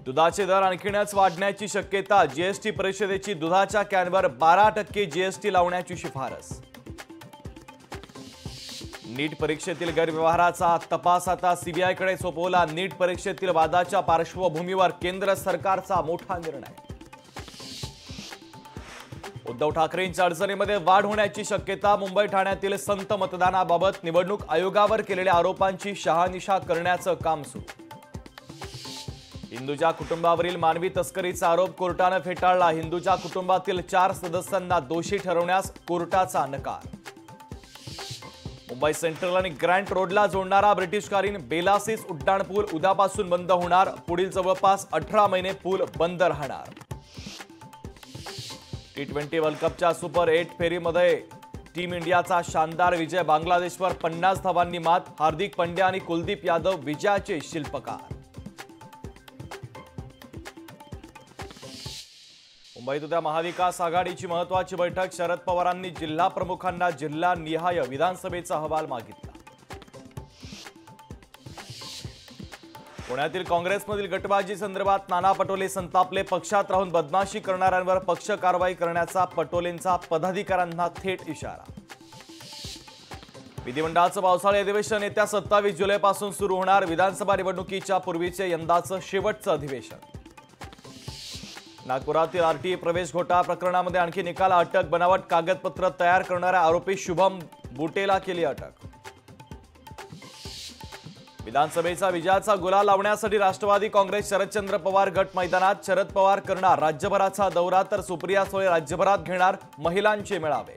दुधाचे दर आणखीनच वाढण्याची शक्यता। जीएसटी परिषदेची दुधाच्या कॅनवर 12% जीएसटी लावण्याची शिफारस। नीट परीक्षेतील गैरव्यवहाराचा तपास आता सीबीआयकडे सोपवला। नीट परीक्षेतील वादाच्या पार्श्वभूमीवर केंद्र सरकारचा मोठा निर्णय। उद्धव ठाकरेंच्या अडचणीमध्ये वाढ होण्याची शक्यता। मुंबई ठाण्यातील संत मतदानाबाबत निवडणूक आयोगावर केलेल्या आरोपांची शहानिशा करण्याचं काम सुरू। हिंदूजा कुटुंबावरील मानवी तस्करीचा आरोप कोर्टाने फेटाळला। हिंदूजा कुटुंबातील 4 सदस्यांना दोषी ठरवण्यास कोर्टाचा नकार। मुंबई सेंट्रल आणि ग्रँट रोडला जोडणारा ब्रिटिशकालीन बेलासिस उड्डाणपूल उद्यापासून बंद होणार। पुढील जवळपास 18 महिने पूल बंद राहणार। T20 वर्ल्ड कपच्या सुपर 8 फेरीमध्ये टीम इंडियाचा शानदार विजय। बांगलादेशवर 50 धावांनी मात। हार्दिक पांड्या आणि कुलदीप यादव विजयाचे शिल्पकार। मुंबईत उद्या महाविकास आघाडीची महत्त्वाची बैठक। शरद पवारांनी जिल्हा प्रमुखांना जिल्हानिहाय विधानसभेचा अहवाल मागितला। पुण्यातील काँग्रेसमधील गटबाजी संदर्भात नाना पटोले संतापले। पक्षात राहून बदमाशी करणाऱ्यांवर पक्ष कारवाई करण्याचा पटोलेंचा पदाधिकाऱ्यांना थेट इशारा। विधिमंडळाचं पावसाळी अधिवेशन येत्या 27 जुलैपासून सुरू होणार। विधानसभा निवडणुकीच्या पूर्वीचे यंदाचं शेवटचं अधिवेशन। नागपुरातील आरटीई प्रवेश घोटाळा प्रकरणामध्ये आणखी निकाल अटक। बनावट कागदपत्र तयार करणाऱ्या आरोपी शुभम बुटेला केली अटक। विधानसभेचा विजयाचा गुलाल लावण्यासाठी राष्ट्रवादी काँग्रेस शरदचंद्र पवार गट मैदानात। शरद पवार करणार राज्यभराचा दौरा, तर सुप्रिया सुळे राज्यभरात घेणार महिलांचे मेळावे।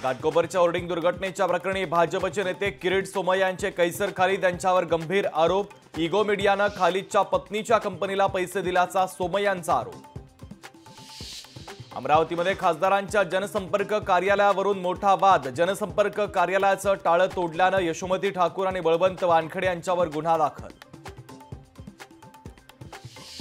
घाटकोपरच्या होर्डिंग दुर्घटनेच्या प्रकरणी भाजपचे नेते किरीट सोमय्या यांचे कैसर खालिद यांच्यावर गंभीर आरोप। इगो मीडियानं खालिदच्या पत्नीच्या कंपनीला पैसे दिल्याचा सोमय्यांचा आरोप। अमरावतीमध्ये खासदारांच्या जनसंपर्क कार्यालयावरून मोठा वाद। जनसंपर्क कार्यालयाचं टाळं तोडल्यानं यशोमती ठाकूर आणि बळवंत वानखडे यांच्यावर गुन्हा दाखल।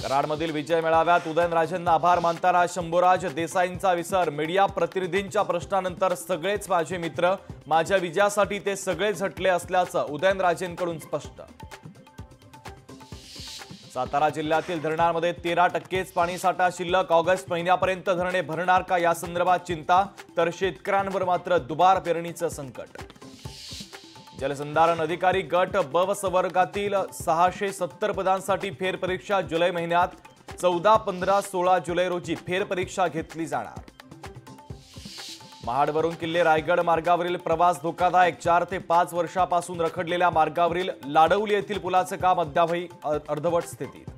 कराडमधील विजय मेळाव्यात उदयनराजेंना आभार मानताना शंभूराज देसाईंचा विसर। मीडिया प्रतिनिधींच्या प्रश्नानंतर सगळेच माझे मित्र, माझ्या विजयासाठी ते सगळे झटले असल्याचं उदयनराजेंकडून स्पष्ट। सातारा जिल्ह्यातील धरणांमध्ये 13%च पाणीसाठा शिल्लक। ऑगस्ट महिन्यापर्यंत धरणे भरणार का या संदर्भात चिंता, तर शेतकऱ्यांवर मात्र दुबार पेरणीचं संकट। जलसंधारण अधिकारी गट ब वर्गातील 670 पदांसाठी फेरपरीक्षा जुलै महिन्यात। 14, 15, 16 जुलै रोजी फेरपरीक्षा घेतली जाणार। महाडवरून किल्ले रायगड मार्गावरील प्रवास धोकादायक। 4 ते 5 वर्षापासून रखडलेल्या मार्गावरील लाडवली येथील पुलाचं काम अद्यापही अर्धवट स्थितीत।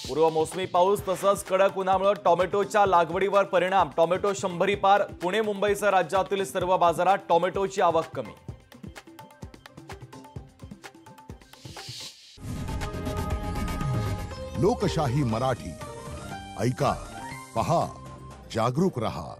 पूर्व मोसमी पाऊस तसंच कडक उन्हामुळे टोमॅटोच्या लागवडीवर परिणाम। टोमॅटो 100 पार। पुणे मुंबईसह राज्यातील सर्व बाजारात टोमॅटोची आवक कमी। लोकशाही मराठी ऐका, पहा, जागरूक रहा।